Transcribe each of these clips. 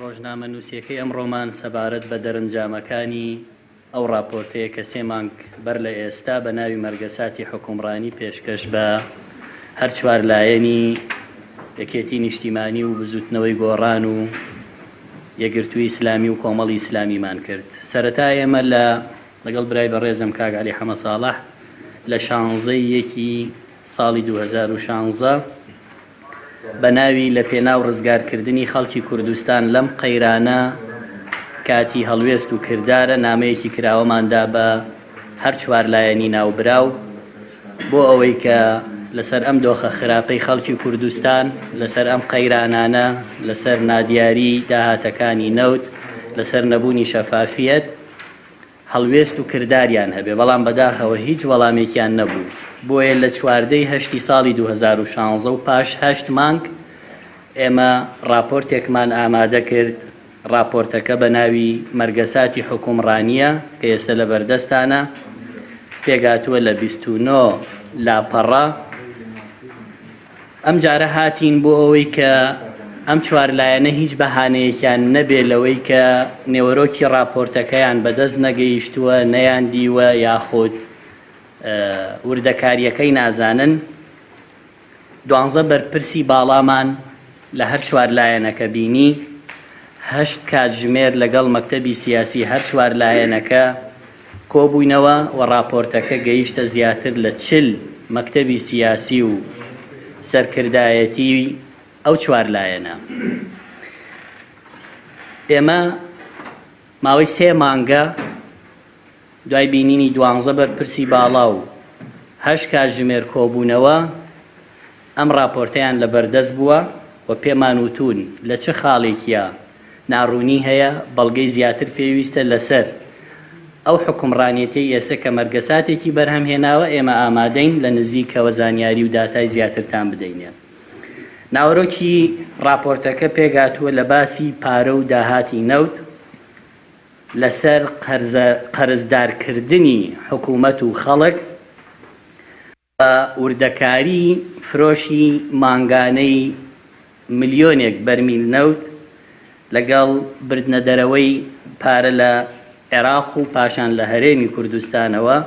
ڕۆژنامە نووسیەکەی ئەمڕۆمان سەبارەت بە دەرەنجامەکانی ئەو راپۆرتەیە کە 3 مانگ بەر لە ئێستا بە ناوی مەرگەساتی حکومڕانی پێشکەش بە هەر چوار لایەنی یەکێتی نیشتیمانی و بزوتنەوەی گۆڕان و یەکگرتووی ئیسلامی و کۆمەڵی ئیسلامیمان کرد. سەرەتا ئێمە لەگەڵ برای بەڕێزم کاک عەلی حەمە ساڵح لە 16 ساڵی 2016 بە ناوی لە پێناو ڕزگارکردنی خەڵکی کوردستان لەم قەیرانە کاتی هەڵوێست و کردارە نامەیەکی کراوەماندا بە هەر چوار لایەنی ناوبراو بۆ ئەوەی کە لەسەر ئەم دۆخە خراپەی خەڵکی کوردستان، لەسەر ئەم قەیرانانە، لەسەر نادیاری داهاتەکانی نەوت، لەسەر نەبوونی شەفافیەت هەڵوێست و کرداریان هەبێ، بەڵام بەداخەوە هیچ وەڵامێکیان نەبوو. بۆیە لە 14 ساڵی 2016 و پاش 8 مانگ ئێمە راپۆرتێکمان ئامادە کرد. راپۆرتەکە بە ناوی مەرگەساتی حکومڕانیە کە ئێستا لە بەردەستانە، پێگاتووە لە 29 لاپەڕە. ئەم جارە هاتین بۆ ئەوەی کە ئەم چوار لایەنە هیچ بەهانەیەکیان نەبێ لەوەی کە نێوەرۆکی راپۆرتەکەیان بەدەست نەگەیشتووە، نەیان دیوە یاخود وردەکاریەکەی نازانن. 12 بەرپرسی باڵامان لە هەر چوار لایەنەکە بینی، 8 کاتژمێر لەگەڵ مەکتەبی سیاسی هەر چوار لایەنەکە کۆبووینەوە و راپۆرتەکە گەیشتە زیاتر لە 40 مەکتەبی سیاسی و سەرکردایەتی ئەو چوار لایەنە. ئێمە ماوەی 3 مانگە دوای بینینی 12 بەرپرسی باڵا و 8 کاتژمێر کۆبوونەوە ئەم راپۆرتەیان لە بەردەست بووە و پێمان وتون لە چه خاڵێکیە ناڕوونی هەیە، بەڵگەی زیاتر پێویستە لەسەر ئەو حکومڕانیەتی ئێستا کە مەرگەساتێکی بەرهەم هێناوە ئێمە ئامادەین لە نزیکەوە زانیاری و داتای زیاترتان بدەینێ. ناوەڕۆکی راپۆرتەکە پێگاتووە لە باسی پارە و داهاتی نەوت، لەسەر قەرزدارکردنی حکوومەت و خەڵک بە وردەکاری فرۆشی مانگانەی ملیۆنێک بەرمیل نەوت لەگەڵ بردنە دەرەوەی پارە لە عێراق و پاشان لە هەرێمی کوردستانەوە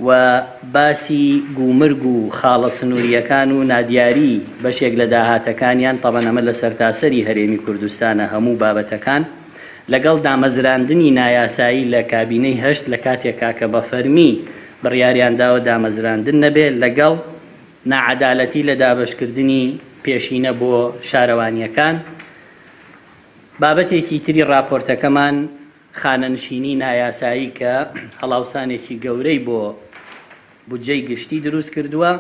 و باسی گومرگ و خاڵە سنووریەکان و نادیاری بەشێک لە داهاتەکانیان تەبەن ئەمە لە سەرتاسەری هەرێمی کوردستانە هەموو بابەتەکان لەگەڵ دامەزراندنی نایاسایی لە کابینەی هەشت لە کاتێکا کە بە فەرمی بڕیاریانداوە دامەزراندن نەبێ، لەگەڵ ناعەدالەتی لە دابەشکردنی پێشینە بۆ شارەوانیەکان. بابەتێکی تری راپۆرتەکەمان خانەنشینی نایاسایی کە هەڵاوسانێکی گەورەی بۆ بودجەی گشتی دروست کردووە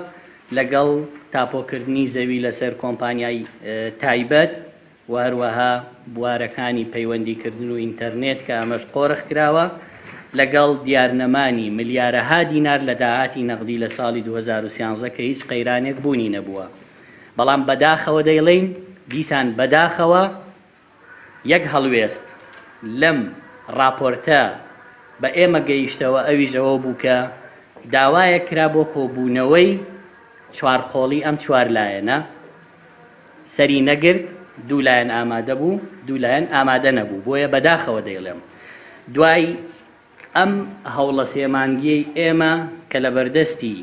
لەگەڵ تاپۆکردنی زەوی لەسەر کۆمپانیای تایبەت و هەروەها بوارەکانی پەیوەندیکردن و ئینتەرنێت کە ئەمەش قۆرخ کراوە، لەگەڵ دیارنەمانی ملیارەها دینار لە داهاتی نەقدی لە ساڵی 2013 کە هیچ قەیرانێک بوونی نەبووە. بەڵام بەداخەوە دەیڵێن دیسان بەداخەوە یەک هەڵوێست لەم راپۆرتە بە ئێمە گەیشتەوە، ئەویژەوە بوو کە داوایە کرا بۆ کۆبوونەوەی چوارقۆڵی ئەم چوار لایەنە، سەری نەگرت، دوو لایەن ئامادە بوو، دوو لایەن ئامادە نەبوو. بۆیە بەداخەوە دەیڵێم دوای ئەم هەوڵە سێمانگیەی ئێمە کە لە بەردەستی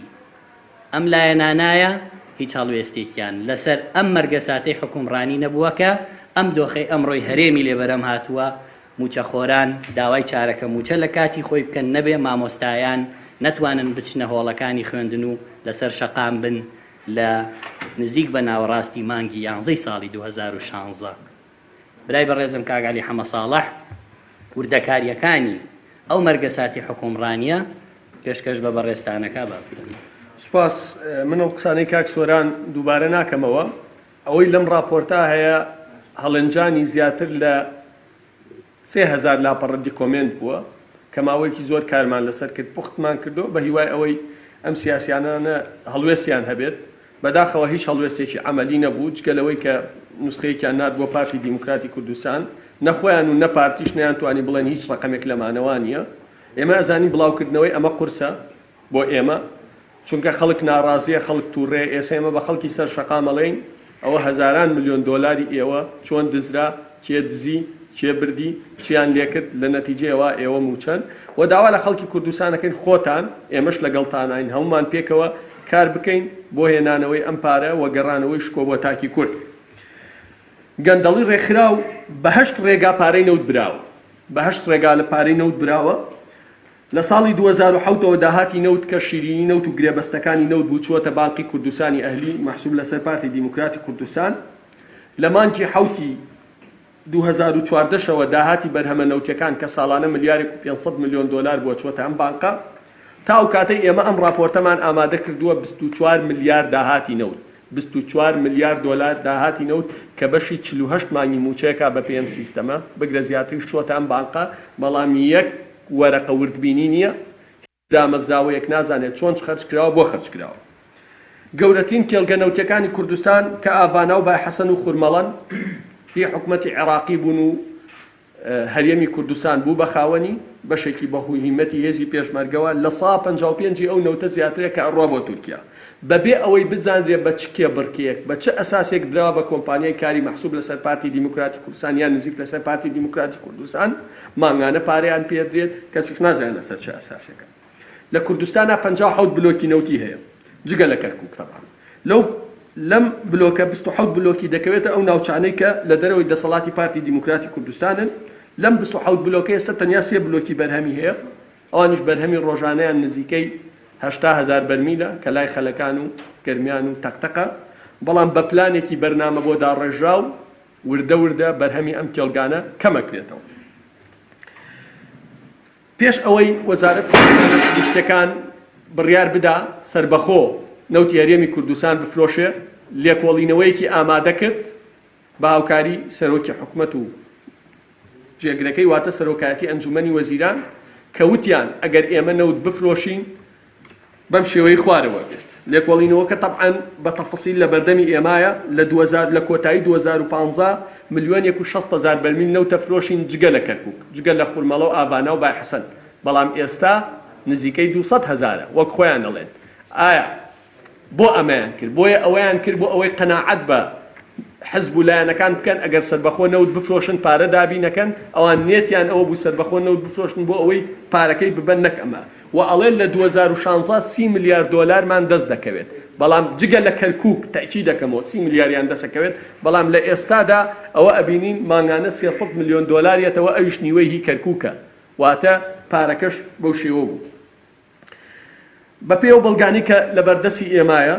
ئەم لایەنانایە هیچ هەڵوێستێکیان لەسەر ئەم مەرگەساتەی حکومڕانی نەبووە کە ئەم دۆخەی ئەمڕۆی هەرێمی لێبەرەم هاتووە موچەخۆران داوای چارەکە موچە لە کاتی خۆی بکەن، نەبێ مامۆستایان نەتوانن بچنە هۆڵەکانی خوێندن و لەسەر شەقام بن لە نزیک بە ناوەڕاستی مانگی 11 ساڵی 2016. برای بەڕێزم کاک عەلی حەمە ساڵح وردەکاریەکانی ئەو مەرگەساتی حکومڕانیە پێشکەش بە بەڕێستانەکە باکرن. سپاس. من ئەو قسانەی کاک سۆران دووبارە ناکەمەوە. ئەوەی لەم راپۆرتا هەیە هەڵەنجانی زیاتر لە 3000 لاپەڕەتی کۆمنت بووە کە ماوەیەکی زۆر کارمان لەسەر کرد، پوختمان کردو بە هیوای ئەوەی ئەم سیاسیانانە هەڵوێستیان هەبێت. بەداخەوە هیچ هەڵوێستێکی عەمەلی نەبوو جگەلەوەی کە نوسخەیەکیان نات بۆ پارتی دیموکراتی کوردستان، نەخۆیان و نەپارتیش نەیانتوانی بڵێن هیچ ڕقەمێک لەمانەوە نییە. ئێمە ئەزانین بڵاوکردنەوەی ئەمە قورسە بۆ ئێمە، چونکە خەڵک ناڕازیە، خەڵک تووڕێ. ئێستا ئێمە بە خەڵکی سەر شەقامەڵێین ئەوە هەزاران ملیۆن دۆلاری ئێوە چۆن دزرا کێ دزی کێ بردی چیان لێکرد لە نەتیجەیەوە ئێوە موچەن و داوا لە خەڵکی کوردستانەکەین خۆتان ئێمەش لەگەڵتانین هەمومان پێکەوە کار بکەین بۆ هێنانەوەی ئەم پارە و گەڕانەوەی شکۆ بۆ تاکی کورد. گەندەڵی ڕێکخراو بە 8 ڕێگا پارەی نەوت براوە، بە 8 ڕێگا لە پارەی نەوت براوە. لە ساڵی 2007ەوە داهاتی نەوت کە شیرینی نەوت و گرێبەستەکانی نەوت بوو چووەتە بانقی کوردستانی ئەهلی محسوب لەسەر پارتی دیموکراتی کوردستان. لە مانگی حوتی 2014ەوە داهاتی بەرهەمە نەوتەکان کە ساڵانە ملیارێک و 500 میلیۆن دلار بووە چووەتە ئەم بانقە. تا ئەو کاتەی ئێمە ئەم راپۆرتەمان ئامادە کردووە 24 ملیار داهاتی نەوت، 24 ملیار دلار داهاتی نەوت کە بەشی 48 مانگی موچەیەکە بە پێم سیستەمە بگرە زیاتری چووەتە ئەم بانقە. بەڵام یەک وەرەقە وردبینی نییە، دامەزراوەیەک نازانێت چۆن خەرج کراوە بۆ خەرج کراوە. گەورەترین کێڵگە نەوتەکانی کوردستان کە ئاڤانە و بایحەسەن و خورمەڵەن هی حکومەتی عێراقی بوون و هەرێمی کوردستان بوو بە خاوەنی بەشێکی بەهۆی هیمەتی هێزی پێشمەرگەوە لە 155 ئەو نەوتە زیاترێک کە ئەڕوا بۆ تورکیا بەبێ ئەوەی بزانرێ بە چ کێبڕکێک بە چ ئەساسێک درا بە کۆمپانیای کاری مەحسوب لەسەر پارتی دیموکراتی کوردستان یان نزیک لەسەر پارتی دیموکراتی کوردستان مانگانە پارەیان پێدرێت کەسیش نازانێت لەسەر چه ئەساسێکە. لە کوردستانە 57 بلۆکی نەوتی هەیە جگە لە کەرکووک تەبعاً. لەم بلۆکە 27 بلۆکی دەکەوێتە ئەو ناوچانەی کە لە دەرەوەی دەسەڵاتی پارتی دیموکراتی کوردستانن. لەم 27 بلۆکە ئێستا تەنیا 3 بلۆکی بەرهەمی هەیە، ئەوانیش بەرهەمی ڕۆژانەیان نزیکەی 80,000 بەرمیلە کە لای خەلەکان و گەرمیان و تەقتەقە. بەڵام بە پلانێکی بەرنامە بۆ داڕێژراو وردە وردە بەرهەمی ئەم کێڵگانە کەمەکرێتەوە. پێش ئەوەی وەزارەتی گشتەکان بڕیار بدا سربەخۆ نەوتی هەرێمی کوردستان بفرۆشێ، لێکۆڵینەوەیەکی ئامادە کرد بە هاوکاری سەرۆکی حکومەت و جێگرەکەی واتە سەرۆکایەتی ئەنجومەنی وەزیران کە وتیان ئەگەر ئێمە نەوت بفرۆشین بەم شێوەی خوارەوە بێت. لێکۆڵینەوەکە تەبعاً بە تەفەسیل لە بەردەمی ئێمایە لە کۆتایی 2015 ملیۆنێک و 600,000 بەرمیل نەوتە فرۆشین جگە لە کەرکووک جگە لە خورمەڵە و ئاڤانە و بایحەسەن. بەڵام ئێستا نزیکەی 200,000 وەک خۆیان دەڵێن. ئایا بۆ ئەمەیان کرد؟ بۆیە ئەوەیان کرد بۆ ئەوەی قەناعەت بە حزب و لایەنەکان بکەن ئەگەر سەربەخۆ نەوت بفرۆشن پارە دابینەکەن، ئەوان نێتیان ئەوە بوو سەربەخۆ نەوت بفرۆشن بۆ ئەوەی پارەکەی ببەن نەک ئەمە. و ئەڵێن لە 2016 30 ملیار دلارمان دەست دەکەوێت. بەڵام جگە لە کەرکووک تەکی دەکەمەوە 30 ملیاریان دەسەکەوێت. بەڵام لە ئێستادا ئەوە ئەبینین مانگانە 300 میلیۆن دلارێتەوە، ئەویش نیوەی هی کەرکووکە، واتە پارەکەش بەو شێوە بوو. بە پێ و بەڵگانی کە لە بەردەسی ئێمایە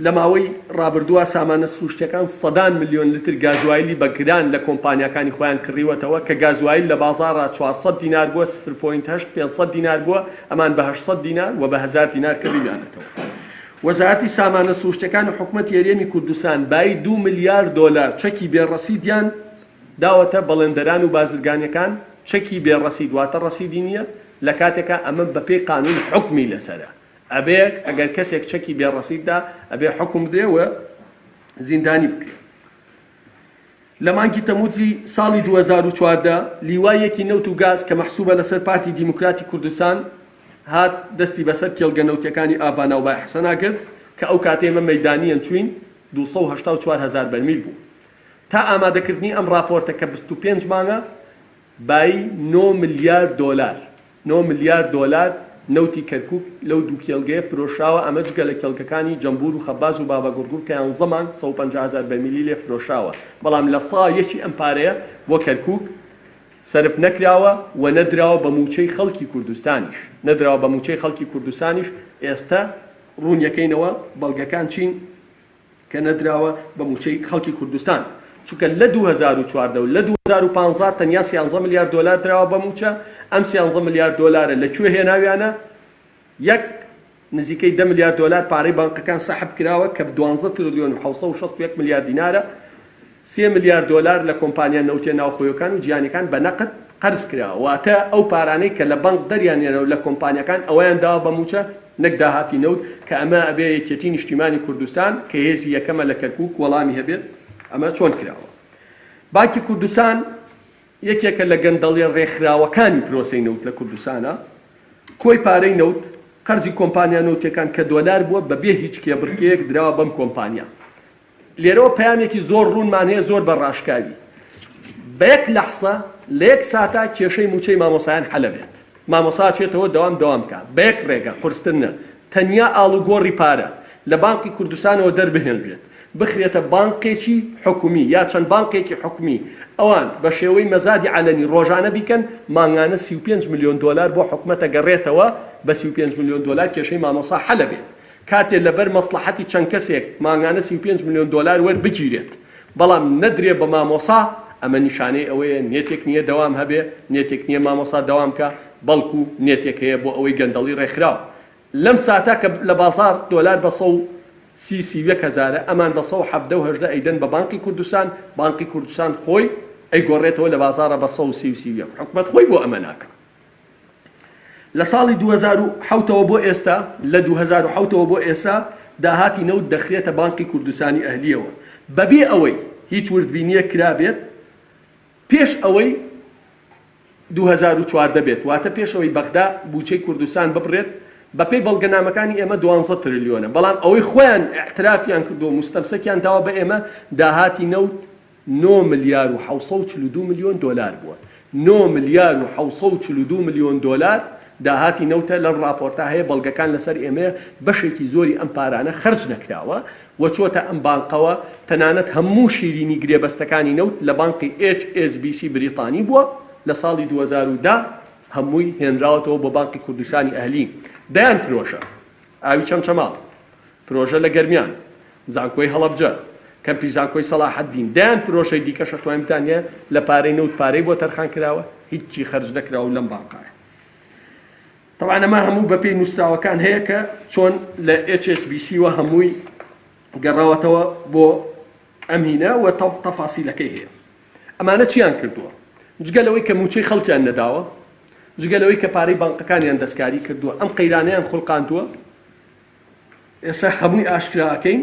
لە ماوەی ڕابردووە سامانە سروشتەکان 100 میلیۆن لتر گازوایلی بەگران لە کۆمپانیەکانی خۆیان کڕیوەتەوە کە گازوایل لە بازاڕە 400 دینار بووە 0.8 500 دینار بووە، ئەمان بە 800 دینار و بە 1000 دینار کڕیویانەتەوە. وەزارەتی سامانە سروشتەکان و حکومەتی هەرێمی کوردستان بای 2 ملیار دلار چەکی بێڕەسیدیان داوەتە بەڵێندەران و بازرگانیەکان. چەکی بێڕەسید واتە ڕەسیدی نییە لە کاتێکە ئەمە بەپێی قانون حکمی لەسەرە. ئەبێ ئەگەر کەسێک چەکی بێڕەسیددا ئەبێ حکم بدرێەوە زیندانی بکرێت. لە مانگی تەمووزی ساڵی 2014 لیوایەکی نەوت و گاز کە مەحسوبە لەسەر پارتی دیموکراتی کوردستان هات دەستی بەسەر کێڵگە نەوتەکانی ئاڤانە و بایحەسەنا کرد کە ئەو کاتێمە مەیدانیان چوین 284,000 بەرمیل بوو. تا ئامادەکردنی ئەم راپۆرتە کە 25 مانگە بای 9 ملیار دلار 9 ملیار دلار نەوتی کەرکووک لەو دوو کێڵگەیە فرۆشاوە. ئەمە جگە لە کێڵگەکانی جەمبور و خەباز و بابەگوڕگوڕ کە یان زەمان 150,000 بەرمیلی لێ فرۆشاوە. بەڵام لە ساڵ یەکی ئەم پارەیە بۆ کەرکووک سەرف نەکراوە و نەدراوە بە موچەی خەڵکی کوردستانیش نەدراوە بە موچەی خەڵکی کوردستانیش. ئێستا ڕوونیەکەینەوە بەڵگەکان چین کە نەدراوە بە موچەی خەڵکی کوردستان، چونکە لە 2014 و لە 2015 تەنیا 13 ملیار دلار دراوە بە موچە. ئەم 13 ملیار دلارە لەکوێ هێناویانە؟ یەک نزیکەی 10 ملیار دلار پارەی بانقەکان سەحب کراوە کە 12 تریلیۆن و 761 ملیار دینارە. 3 ملیار دلار لە کۆمپانیا نەوتێ ناوخۆیەکان و جیهانیەکان بە نەقد قەرز کراوە. واتە ئەو پارانەی کە لە بانق دەریانێنەوە لە کۆمپانیەکان ئەویان داوە بە موچە نەک داهاتی نەوت کە ئەمە ئەبێ یەکێتی نیشتیمانی کوردستان کە هێزی یەکەمە لە کەرکووک وەڵامی هەبێت ئەمە چۆن کراوە. بانکی کوردستان یەکێکە لە گەندەڵی ڕێکخراوەکانی پرۆسەی نەوت لە کوردستانە. کۆی پارەی نەوت قەرزی کۆمپانیا نەوتەکان کە دۆلار بووە بەبێ هیچ کێبڕکەیەک دراوە بەم کۆمپانیا. لێرەوە پەیامێکی زۆر ڕوونمان هەیە زۆر بەڕاشکاوی. بە یەک لەحسە لە یەک ساتە کێشەی موچەی مامۆسایان حەلە بێت مامۆسا چێتەوە دەوام بکە بە یەک ڕێگە قورسترنە تەنیا ئاڵوگۆڕی پارە لە بانکی کوردستانەوە دەربهێنرێت بخرێتە بانکێکی حکومی یا چەند بانکێکی حکومی ئەوان بە شێوەی مەزادی عەلەنی ڕۆژانە بیکەن مانگانە 35 ملیۆن دۆلار بۆ حکومەتە گەڕێتەوە بە 35 ملیۆن دۆلار کێشەی مامۆسا حەلە بێت کاتێ لەبەر مەسلحەتی چەند کەسێک مانگانە 35 ملیۆن دۆلار وەربگیرێت بەڵام نەدرێ بە مامۆسا ئەمە نیشانەی ئەوەیە نێتێک نییە دەوام هەبێ نێتێک نییە مامۆسا دەوامکە بەڵکو نێتێک هەیە بۆ ئەوەی گەندەڵی ڕێکخراوە لەم ساتە کە لە بازار دۆلار بە 130,000 ئەمان بە 170 ئەیدەن بە بانکی کوردستان خۆی ئەیگۆڕێتەوە لە بازارە بە 130 حکومەت خۆی بۆ ئەمە ناکە لە ساڵی 2007ەوە بۆ ئێستا لە 2007ەوە بۆ ئێستا داهاتی نەوت دەخرێتە بانکی کوردستانی ئەهلیەوە بەبێ ئەوەی هیچ وردبینیە کرابێت پێش ئەوەی 2014 بێت واتە پێش ئەوەی بەغدا بودجەی کوردستان ببڕێت بەپێی بەڵگەنامەکانی ئێمە 12 تریلیۆنە بەڵام ئەوەی خۆیان اعترافیان کردو مستەمسەکیان داوە بە ئێمە داهاتی نەوت 9 ملیار و 742 ملیۆن دۆلار بووە 9 ملیار و 742 ملیۆن دۆلار داهاتی نەوتە لە راپۆرتا هەیە بەڵگەکان لەسەر ئێمە بەشێکی زۆری ئەم پارانە خەرج نەکراوە و چۆتە ئەم بانقەوە تەنانەت هەموو شیرینی گرێبەستەکانی نەوت لە بانقی HSBC بریتانی بووە لە ساڵی 2010 هەمووی هێنراوەتەوە بۆ بانقی کوردستانی ئەهلی دەیان پرۆژە ئاوی چەمچەماڵ پرۆژە لە گەرمیان زانکۆی هەڵەبجە کەمپی زانکۆی سەلاحەدین دەیان پرۆژەی دیکەشە توانیتانە لە پارەی نەوت پارەی بۆ تەرخان کراوە هیچی خەرج نەکراوە لەم بانقایە طبعا ئەمە هەموو بەپێی نووسراوەکان هەیە کە چۆن لە HSBC وە هەمووی گەڕاوەتەوە بۆ ئەمینە و تەفاسیلەکەی هەیە ئەمانە چیان کردووە جگەلەوەی کە موچەی خەڵکیان نەداوە جگەلەوەی کە پارەی بانقەکانیان دەستکاری کردووە ئەم قەیرانەیان خوڵقاندووە ئێستا هەمووی ئاشکراکەین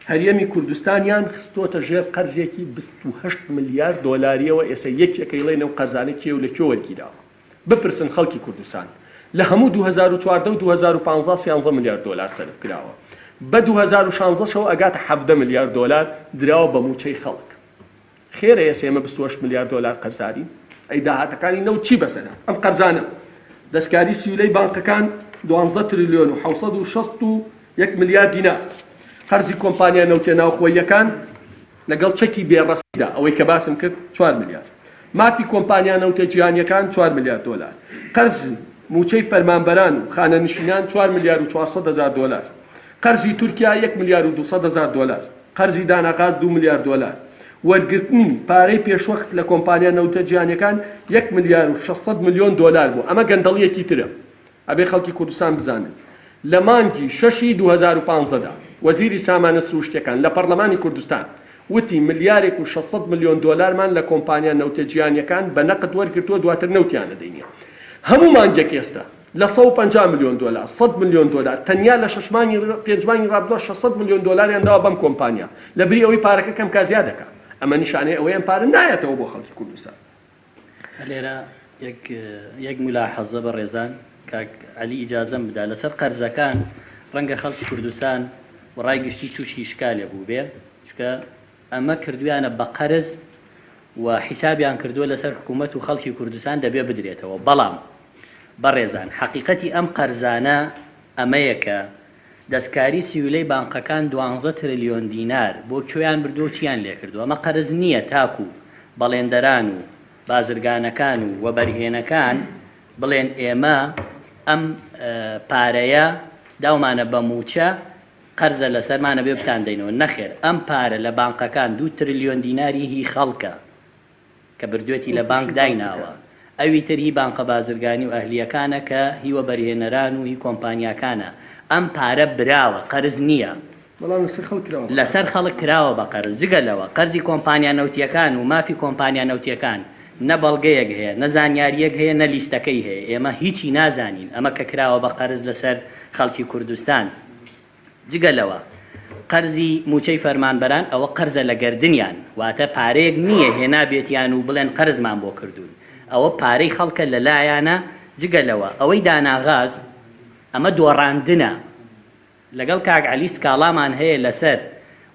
هەریەمی کوردستانیان خستۆتە ژێر قەرزێکی 28 ملیار دۆلاریەوە ئێستا یەکێکەیڵێنە و قەرزانە کێ و لە کێ وەرگیراوە بپرسن خەڵکی کوردستان لە هەموو 2014 و 2015 13 ملیار دۆلار سەرف کراوە بە 2016 شەوە ئەگاتە 17 ملیار دۆلار دراوە بە موچەی خەڵک خێرە ئێستا ئێمە 28 ملیار دۆلار قەرزاری ئەی داهاتەکانی نەوت چی بەسەرە ئەم قەرزانە دەستکاری سیولەی بانکەکان 12 تریلیۆن و 761 ملیار دینار قەرزی کۆمپانیا نەوتێ ناوخۆییەکان لەگەڵ چەکی بێڕەسیدا ئەوەی کە باسم کرد 4 ملیار مافی کۆمپانیا نەوتە جیهانیەکان 4 ملیار دۆلار قەرزی موچەی فەرمانبەران و خانەنشینان 4 ملیار و 400 هزار دۆلار قەرزی تورکیا 1 ملیار و 200 هزار دۆلار قەرزی داناغاز 2 ملیار دۆلار وەرگرتنی پارەی پێشوەخت لە کۆمپانیا نەوتە جیهانیەکان 1 ملیار و 600 ملیۆن دۆلار بوو ئەمە گەندەڵیەکی ترە ئەبێ خەڵکی کوردستان بزانن لە مانگی 6 2015دا وەزیری سامانە سروشتیەکان لە پەرلەمانی کوردستان وتی ملیارێک و 600 ملیۆن دۆلارمان لە کۆمپانیا نەوتە جیهانیەکان بە نەقد وەرگرتووە دواتر نەوتیانە دەینێ هەموو مانگێک ئێستا لە 150 ملیۆن دۆلار 100 ملیۆن دۆلار تەنیا لە پێنجمانی ڕابردووە 600 ملیۆن دۆلاریان داوە بەم کۆمپانیا لە بری ئەوەی پارەکە کەم کا زیاد دەکات ئەمە نیشانەیە ئەوەیان پارە نایەتەوە بۆ خەڵکی کوردستان لێرە یەک ملاحەزە بە ڕێزان کاک عەلی ئیجازەم بدا لەسەر قەرزەکان ڕەنگە خەڵکی کوردستان ڕای گشتی تووشی شکالێ بوو بێ چکە ئەمە کردویانە بە قەرز و حیسابیان کردووە لەسەر حکوومەت و خەڵکی کوردستان دەبێ بدرێتەوە بەڵام بەڕێزان حەقیقەتی ئەم قەرزانە ئەمەیە کە دەستکاری سیولەی بانقەکان 12 تریلیۆن دینار بۆ کوێیان بردووە چیان لێ کردووە ئەمە قەرز نییە تاکو بەڵێندەران و بازرگانەکان و وەبەرهێنەکان بڵێن ئێمە ئەم پارەیە داومانە بە موچە قەرزە لەسەرمانە بێ بتاندەینەوە نەخێر ئەم پارە لە بانقەکان 2 تریلیۆن دیناری هی خەڵکە کە بردوێتی لە بانک دایناوە ئەوی تر هی بانقە بازرگانی و ئەهلیەکانە کە هی وەبەرهێنەران و هی کۆمپانیاکانە ئەم پارە براوە قەرز نییە لەسەر خەڵک کراوە بە قەرز جگەلەوە قەرزی کۆمپانیا نەوتیەکان و مافی کۆمپانیا نەوتیەکان نە بەڵگەیەک هەیە نە زانیاریەک هەیە نە لیستەکەی هەیە ئێمە هیچی نازانین ئەمە کە کراوە بە قەرز لەسەر خەڵکی کوردستان جگەلەوە قەرزی موچەی فەرمانبەران ئەوە قەرزە لە گەردنیان واتە پارەیەک نییە هێنابێتیان و بڵێن قەرزمان بۆ کردوون ئەوە پارەی خەڵکە لەلایەنە جگەلەوە ئەوەی داناغاز ئەمە دۆڕاندنە لەگەڵ کاک عەلی سکاڵامان هەیە لەسەر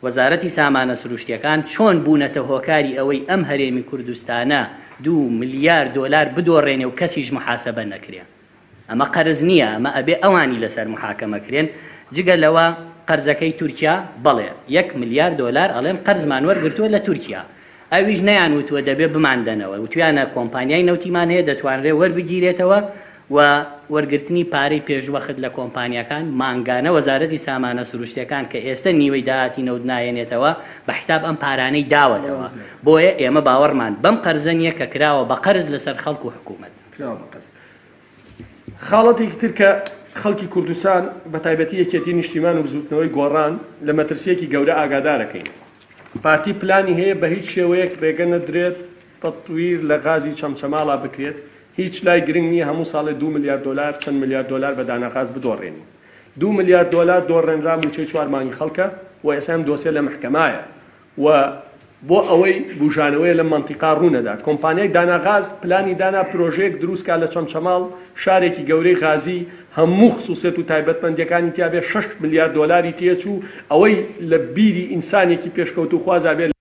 وەزارەتی سامانە سروشتیەکان چۆن بوونەتە هۆکاری ئەوەی ئەم هەرێمی کوردستانە 2 ملیار دۆلار بدۆڕێنێ و کەسیش محاسبە نەکرێ. ئەمە قەرز نییە، ئەمە ئەبێ ئەوانی لەسەر محاکەمەکرێن. جگە لەوە قەرزەکەی تورکیا بەڵێ 1 ملیار دۆلار ئەڵێن قەرزمان وەرگرتووە لە تورکیا، ئەویش نەیانوتوە دەبێ بماندنەوە، وتویانە کۆمپانیای نەوتیمان هەیە دەتوانرێ وەربگیرێتەوە و وەرگرتنی پارەی پێشوەخت لە کۆمپانیەکان مانگانە وەزارەتی سامانە سروشتیەکان کە ئێستا نیوەی داهاتی نەوت نایێنێتەوە بە حساب ئەم پارانەی داوەتەوە. بۆیە ئێمە باوەڕمان بەم قەرزە نییە کە کراوە بە قەرز لەسەر خەڵک و حکوومەت. خاڵەتێکی تر کە خەڵکی کوردستان بە تایبەتی یەکێتی نیشتیمان و بزوتنەوەی گۆڕان لە مەترسیەکی گەورە ئاگادارەکەین. پارتی پلانی هەیە بە هیچ شێوەیەک ڕێگە نەدرێت تەطویر لە غازی چەمچەماڵا بکرێت، هیچ لای گرنگ نییە هەموو ساڵێ 2 ملیار دۆلار چەند ملیار دۆلار بە دانەغاز بدۆڕێنی. 2 ملیار دۆلار دۆڕێنرا موچەی 4 مانگی خەڵکە و ئێستا دۆسیە لە محکەمایە و بۆ ئەوەی بوژانەوەی لە منتیقا ڕوونەدا. کۆمپانیای داناغاز پلانی دانا پرۆژەیەک دروستکە لە چەمچەماڵ شارێکی گەورەی غازی هەموو خصوصیت و تایبەتمەندیەکانی تیا بێ 6 ملیار دۆلاری تێچوو ئەوەی لە بیری ئینسانێکی پێشکەوت و خوازا بێت،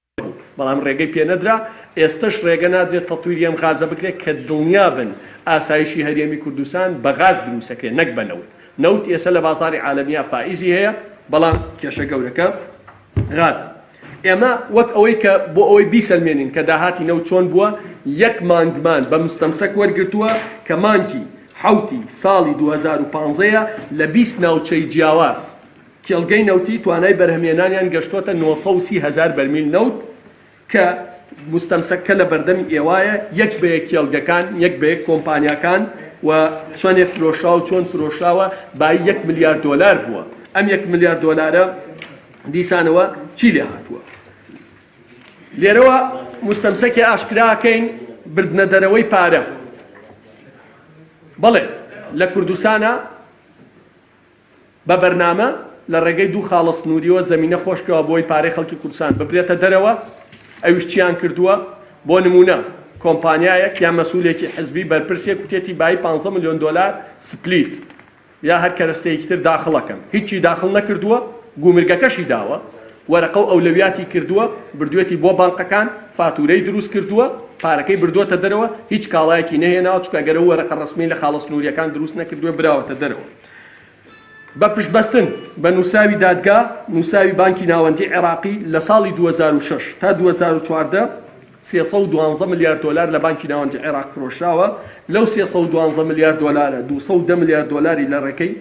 بەڵام ڕێگەی پێ نەدرا. ئێستش ڕێگە نادرێت تەطویری ئەم غازە بکرێت کە دڵنیا بن ئاسایشی هەرێمی کوردستان بە غاز دروستەکرێت نەک بە نەوت. نەوت ئێستا لە بازاری عالەمیە فائیزی هەیە، بەڵام کێشە گەورەکە غازە. ئێمە وەک ئەوەی کە بۆ ئەوەی بیسەلمێنین کە داهاتی نەوت چۆن بووە، 1 مانگمان بە مستەمسەک وەرگرتووە کە مانگی حوتی ساڵی 2015 لە 20 ناوچەی جیاواز کێڵگەی نەوتی توانای بەرهەمێنانیان گەشتۆتە 930,000 بەرمیل نەوت کە مستەمسەکە لە بەردەمی ئێوایە یەک بە یەک کێڵگەکان یەک بە یەک کۆمپانیاکان و چۆنێ فرۆشاو چۆن فرۆشاوە با 1 ملیار دۆلار بووە. ئەم 1 ملیار دۆلارە دیسانەوە چی لێ هاتووە؟ لێرەوە مستەمسەکی ئاشکراکەین بردنە دەرەوەی پارە. بەڵێ لە کوردستانە بە بەرنامە لە ڕێگەی 2 خاڵە سنووریەوە زەمینە خۆشکەوە بۆی پارەی خەڵکی کوردستان ببرێتە دەرەوە. ئەویش چیان کردووە؟ بۆ نمونە کۆمپانیایەک یا مەسئولێکی حزبی بەرپرسێک وتێتی بای 15 ملیۆن دۆلار سپلیت یا هەر کەرەستەیەکی تر داخڵەکەم، هیچی داخڵ نەکردووە، گومرگەکەشی داوە، وەرەقە و ئەولەویاتی کردووە، بردوێتی بۆ بانقەکان، فاتورەی دروست کردووە، پارەکەی بردووەتە دەرەوە، هیچ کاڵایەکی نەهێناوە چونکە ئەگەر وەرەقە ڕەسمی لە خاڵە سنووریەکان دروست نەکردووە براوەتە دەرەوە. بە پشتبەستن بە نووساوی دادگا، نووساوی بانکی ناوەندی عێراقی لە ساڵی 2006 تا 2014 312 ملیار دۆلار لە بانکی ناوەندی عێراق فرۆشاوە. لەو 312 ملیار دۆلارە 210 ملیار دۆلاری لە ڕێگەی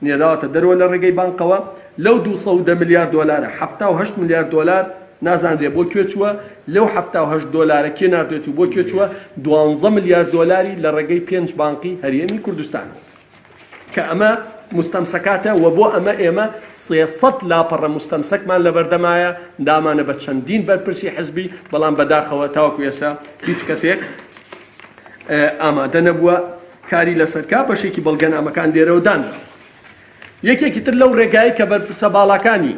نێراوەتە دەرەوە لە ڕێگەی بانکەوە. لەو 210 ملیار دۆلارە 78 ملیار دۆلار نازانرێ بۆ کوێ چووە. لەو 78 دۆلارە کێ ناردوێت و بۆ کوێ چووە؟ 12 ملیار دۆلاری لە ڕێگەی 5 بانکی هەرێمی کوردستان کە ئەمە مستەمسەکاتە و بۆ ئەمە ئێمە 300 لاپەڕە مستەمسەکمان لە بەردەمایە دامانە بە چەندین بەرپرسی حزبی، بەڵام بەداخەوە تاوەکو ئێستا هیچ کەسێک ئامادە نەبووە کاری لەسەرکا. بەشێکی بەڵگەنامەکان لێرەوە دانرا. یەکێکی تر لەو ڕێگایی کە بەرپرسە باڵەکانی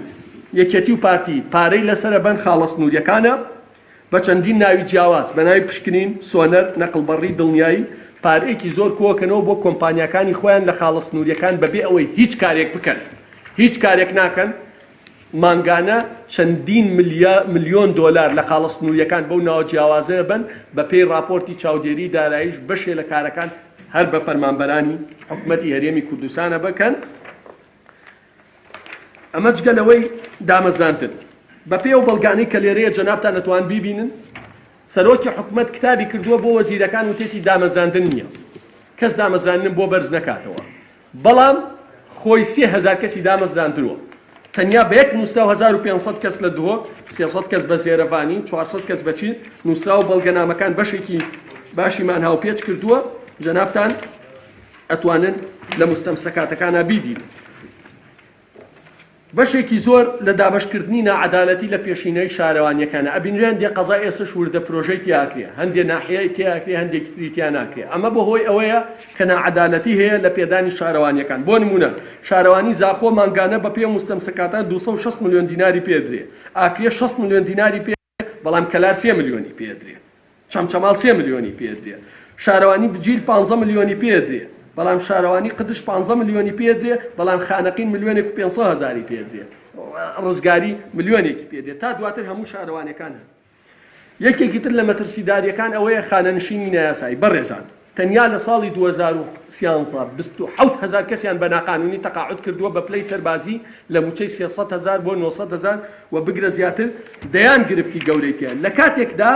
یەکێتی و پارتی پارەی لەسرە بەن خاڵە سنووریەکانە بە چەندین ناوی جیاواز، بە ناوی پشکنین، سۆنەر، نەقڵبەڕی، دڵنیایی پارەیەکی زۆر کۆکەنەوە بۆ کۆمپانیەکانی خۆیان لە خاڵە سنووریەکان بەبێ ئەوەی هیچ کارێک بکەن، هیچ کارێک ناکەن، مانگانە چەندین ملیۆن دۆلار لە خاڵە سنووریەکان بەو ناوە جیاوازەیە بن بە پێی راپۆرتی چاودێری داراییش بەشێ لە کارەکان هەر بە فەرمانبەرانی حکوومەتی هەرێمی کوردستانە بکەن. ئەمە جگەلەوەی دامەزراندن بە پێ و بەڵگانەی کە لێرەیە جەنابتان نەتوان بیبینن. سەرۆکی حکوومەت کتابی کردووە بۆ وەزیرەکان و تێتی دامەزراندن نییە، کەس دامەزراندن بۆ بەرز نەکاتەوە، بەڵام خۆی 3000 کەسی دامەزراندووە. تەنیا بە یەک نووسراو 1500 کەس لە دووە، 300 کەس بە زێرەڤانی، 400 کەس بەچین نووسراو بەڵگەنامەکان بەشێکی باشیمان هاوپێچ کردووە. جەنابتان ئەتوانن لە مستەمسەکاتەکانە بیدین. بەشێکی زۆر لە دابشکردنی ناعەدالەتی لە پێشینەی شارەوانیەکانە ئەبینرێن هەندێک قەزای ئێسش وردە پرۆژەی تیاکرێ، هەندێک ناحیەی تیاکرێ، هەندێکی تری تیا ناکرێ. ئەمە بەهۆی ئەوەیە کە ناعەدالەتی هەیە لە پێدانی شارەوانیەکان. بۆ نمونە شارەوانی زاخۆ مانگانە بە پێ مستەمسەکاتە 260 ملیۆن دیناری پێدرێ، ئاکرێ 60 ملیۆن دیناری پێ، بەڵام کەلار 3 ملیۆنی پێدرێ، چەمچەماڵ 3 ملیۆنی پێدرێ، شارەوانی بجیل 15 ملیۆنی پێدرێ، بەڵام شارەوانی قدش 15 ملیۆنی پێدرێ بەڵام خانەقین ملیۆنێک و 500,000 پێدرێ ڕزگاری ملیۆنێکی پێدرێ تا دواتر هەموو شارەوانەکان یەکێکی تر لە مەترسیداریەکان ئەوەیە خانەنشینی نایاسایی بەڕێزان تەنیا لە ساڵی 2013 27,000 کەسیان بە ناقانونی تەقاعد کردووە بە پلەی سەربازی لە موچەی 300,000 بۆ 900,000 و بگرە زیاتر دەیان گرفتی گەورەیتیان لە کاتێکدا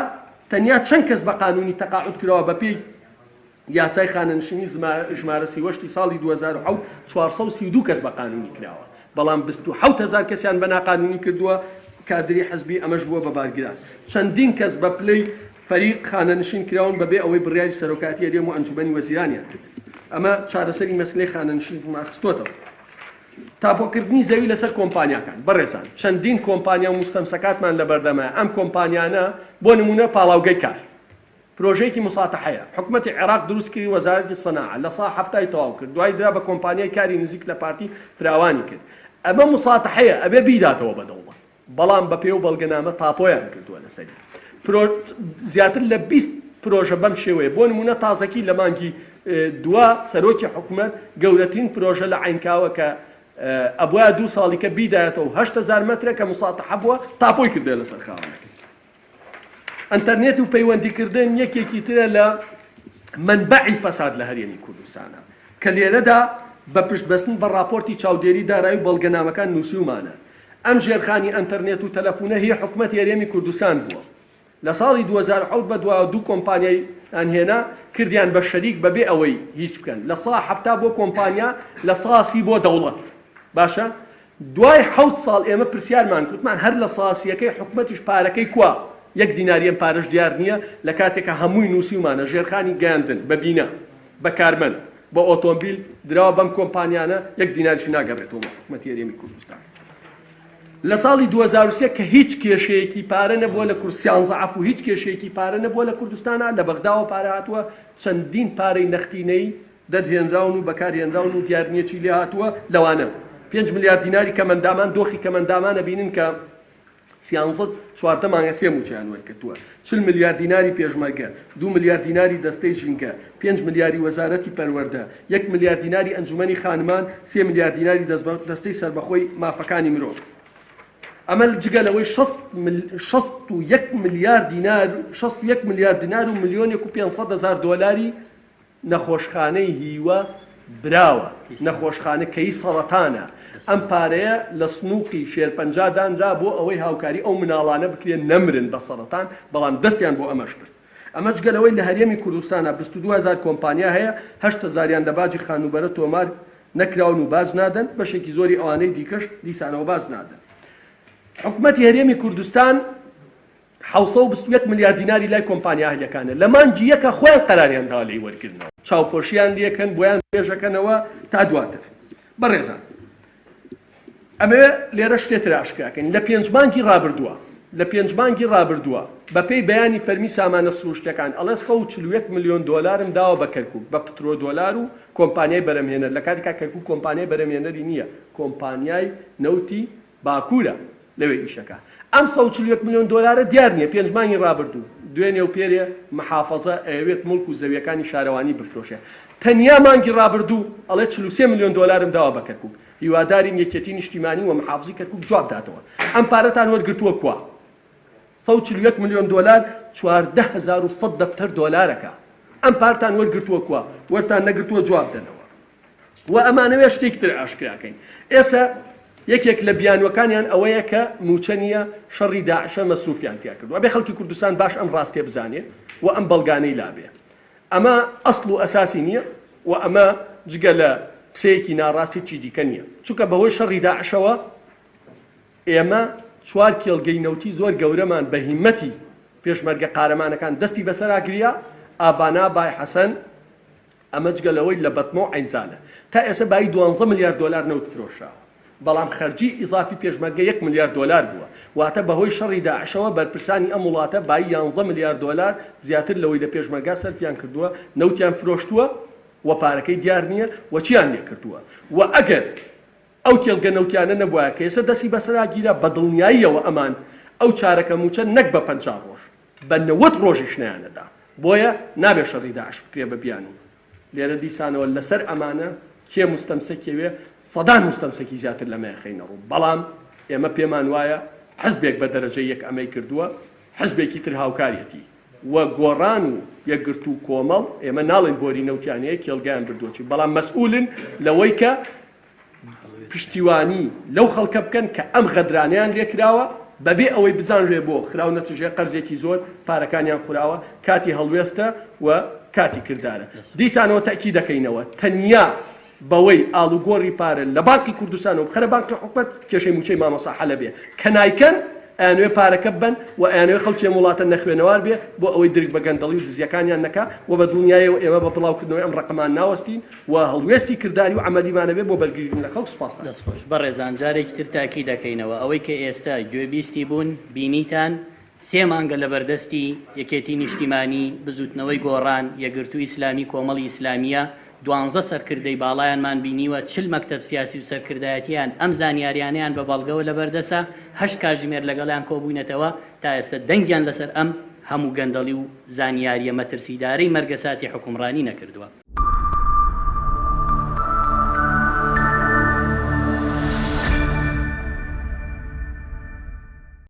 تەنیا چەند کەس بە قانونی تەقاعد کردەوە بە پێی یاسای خانەنشینی ژمارە سیوەشتی ساڵی 2007 432 کەس بە قانونی کراوە بەڵام 27,000 کەسیان بە ناقانونی کردووە کادری حزبی ئەمەش بووە بە بارگران چەندین کەس بە پلەی فەریق خانەنشین کراون بەبێ ئەوەی بڕیاری سەرۆکاتی هەرێم و ئەنجومەنی وەزیرانیان کرد ئەمە چارەسەری مەسلەی خانەنشین ماخستۆتەوە تاپۆکردنی زەوی لەسەر کۆمپانیاکان بەڕێزان چەندین کۆمپانیا و مستەمسەکاتمان لە بەردەمە ئەم کۆمپانیانە بۆ نمونە پاڵاوگەی کار پرۆژەیەکی مساتحەیە حکومەتی عێراق دروستکردی وەزارەتی سەناعە لە سا هەفتای تەواو کرد دوای درا بە کۆمپانیای کاری نزیک لە پارتی فراوانی کرد ئەمە مساتحەیە ئەبێ بیداتەوە بەدەوڵەت بەڵام بە پێ و بەڵگەنامە تاپۆیان کردووە لەسەری زیاتر لە 20 پرۆژە بەم شێوەیە بۆ نمونە تازەکی لە مانگی دوا سەرۆکی حکومەت گەورەترین پرۆژە لە عینکاوە کە ئەبووە 2 ساڵی کە بیدایەتەوە 8,000 مەترە کە مساتحە بووە تاپۆی کردێ لەسەر خاوەنەکە ئەنتەرنێت و پەیوەندیکردن یەکێکی ترە لە منبعی فەساد لە هەرێمی کوردستانە کە لێرەدا بە پشتبەستن بە راپۆرتی چاودێری دارایی و بەڵگەنامەکان نووسیومانە ئەم ژێرخانی ئەنتەرنێت و تەلەفۆنە هی حکومەتی هەرێمی کوردستان بووە لە ساڵی 2007 بە 2 کۆمپانیای ئەنهێنا کردیان بە شەریک بەبێ ئەوەی هیچ بکەن لە سا هەفتا بۆ کۆمپانیا لە ساسی بۆ دەوڵەت باشە دوای 7 ساڵ ئێمە پرسیارمان کوتمان هەر لە ساسیەکەی حکومەتیش پارەکەی کوا 1 دیناریەم پارەش دیار نییە لە کاتێکە هەمووی نووسیومانە ژێرخانی گەیاندن بە بینە بە کارمەند بە ئۆتۆمبیل دراوە بەم کۆمپانیانە 1 دیناریش ناگەڕێتەوە حکومەتی هەرێمی کوردستان لە ساڵی 2003 کە هیچ کێشەیەکی پارە نەبووە لە کورسیان زعف و هیچ کێشەیەکی پارە نەبووە لە کوردستانە لە بەغداوە پارە هاتووە چەندین پارەی نەختینەی دەرهێنراون و بەکارهێنراون و دیارنیەکی لێ هاتووە لەوانە 5 ملیارد دیناری کەمەندامان دۆخی کەمەندامانە بینن کە 14 مانگە 3 موچیان وەرکردووە 40 ملیارد دیناری پێشمەرگە 2 ملیارد دیناری دەستەی ژینگە 5 ملیاری وەزارەتی پەروەردە 1 ملیارد دیناری ئەنجومەنی خانمان 3 ملیارد دیناری دەستەی سەربەخۆی مافەکانی مرۆڤ ئەمە جگەلەوەی 61 ملیارد دینار و ملیۆنێک و 500,000 دۆلاری نەخۆشخانەی هیوە براوە نەخۆشخانە کەی سەڵەتانە ئەم پارەیە لە سنووقی شێرپەنجا دانرا بۆ ئەوەی هاوکاری ئەو مناڵانە بکرێن نەمرن بە سەڵەتان بەڵام دەستیان بۆ ئەمەش کرد ئەمە جگەلەوەی لە هەرێمی کوردستانە 22,000 کۆمپانیا هەیە 8,000یان لە باجی خانوبەرە تۆمار نەکراون و باج نادەن بەشێکی زۆری ئەوانەی دیکەش دیسانەوە باج نادەن حکومەتی هەرێمی کوردستان 721 ملیارد دیناری لای کۆمپانیا هەلەکانە لە مانگی یەکە خۆیان قەراریاندا لێی وەرگرتنەوە چاوپۆشیان لێکەن بۆیان پێشەکەنەوە تا دواتر بەڕێزان ئەمە لێرە شتێتر ئاشکراکەن لە 5 مانگی ڕابردووە بەپێی بەیانی فەرمی سامانە سروشتەکان ئەڵێ 141 ملیۆن دۆلارم داوە بە کەرکووک بە پترۆ دۆلار و کۆمپانیای بەرەمهێنەر لە کاتێکا کەرکووک کۆمپانیای بەرەمهێنەری نییە کۆمپانیای نەوتی باکوورە لەوێ ئیشەکە ئەم 141 ملیۆن دۆلارە دیار نییە 5 مانگی ڕابردوو دوێنێ و پێرێ محافەزە ئەوێت مڵک و زەویەکانی شارەوانی بفرۆشێ تەنیا مانگی ڕابردوو ئەڵێ 43 ملیۆن دۆلارم داوە بە کەرکووک هیوادارین یەکێتی نیشتیمانی و محافزی کەرکووک جواب داتەوە ئەم پارەتان وەرگرتووە کوا 141 ملیۆن دۆلار 14,100 دەفتەر دۆلارەکە ئەم پارتان وەرگرتووە کوا وەرتان نەگرتووە جواب دەنەوە و ئەمانەوێ شتێکی تر ئاشکراکەین ئێستا یەکێک لە بیانوەکانیان ئەوەیە کە موچە نیە شەڕی داعشە مەسروفیان تیا کردووە بێ خەڵکی کوردستان باش ئەم ڕاستێ بزانێ و ئەم بەڵگانەی لابێ ئەمە ئەسڵ و ئەساسی نییە و ئەمە جگە لە قسەیەکی ناڕاستی چی دیکە نییە چونکە بەهۆی شەڕی داعشەوە ئێمە 4 کێڵگەی نەوتی زۆر گەورەمان بە هیمەتی پێشمەرگە قارەمانەکان دەستی بەسەراگریا ئابانا بای حەسەن ئەمە جگەلەوەی لە بەتمۆ عینجالە تا ئێستا بای 12 ملیارد دۆلار نەوت فرۆشراوە بەڵام خەرجی ئیزافی پێشمەرگە 1 ملیارد دۆلار بووە واتە بەهۆی شەڕی داعشەوە بەرپرسانی ئەم وڵاتە بای 11 ملیارد دۆلار زیاتر لەوەی لە پێشمەرگا سەرفیان کردووە نەوتیان فرۆشتووە و پارەکەی دیار نییە و چیان لێ کردووە و ئەگەر ئەو کێڵگە نەوتیانە نەبووە کە ئێستا دەستی بەسەراگیرە بە دڵنیاییەوە ئەمان ئەو چارەکە موچە نەک بە 50 ڕۆژ بە 90 ڕۆژیش نەیانەدا بۆیە نابێ شەڕی داعش بکرێ بە بیان لێرە دیسانەوە لەسەر ئەمانە کێ مستەمسەکێوێ سەدان مستەمسەکی زیاتر لەمە خەینە ڕوو بەڵام ئێمە پێمان وایە حزبێک بە دەرەجەی یەک ئەمەی کردووە حزبێکی تر هاوکاریەتی وە گۆڕان و یەکگرت و کۆمەڵ ئێمە ناڵێن بۆری نەوتیانەیە کێڵگایان بردووەچی بەڵام مەسئولن لەوەی کە پشتیوانی لەو خەڵکە بکەن کە ئەم غەدرانیان لێکراوە بەبێ ئەوەی بزانژێ بۆ خراو نەتیجێ قەرزێکی زۆر پارەکانیان خوراوە کاتی هەڵوێستە و کاتی کردارە دیسانەوە تەکی دەکەینەوە تەنیا بەوەی ئاڵوگۆڕی پارە لە بانکی کوردستانەوە بخەرە بانکی حکومەت کێشەی موچەی مامەسا حەلەبێ کە نایکەن ئەیانوێ پارەکە بن و ئەیانوێ خەڵکی وڵاتە نەخوێنەوار بێ بۆ ئەوەی درک بە گەندەڵی و دزیەکانیان نەکا و بە دنیایەوە ئێمە بە بڵاوکردنەوەی ئەم ڕقەمان ناوەستین و هەڵوێستی کردداری و عملیمانە بێ بۆ بەرگریتن لە خەڵک سوپاس دەستخۆش بەڕێزان جارێکی تر تاکی دەکەینەوە ئەوەی کە ئێستا گوێبیستی بوون بینیتان سێ مانگە لە بەردەستی یەکێتی نیشتیمانی بزوتنەوەی گۆڕان یەکگرتو ئیسلامی کۆمەڵی ئیسلامیە 12 سەرکردەی باڵایانمان بینیوە 40 مەکتەب سیاسی و سەرکردایەتیان ئەم زانیاریانیان بە بەڵگەوە لە بەردەسە 8 کاتژمێر لەگەڵیان کۆبوونەتەوە تا ئێستا دەنگیان لەسەر ئەم هەموو گەندەڵی و زانیاریە مەترسیدارەی مەرگەساتی حکومڕانی نەکردووە.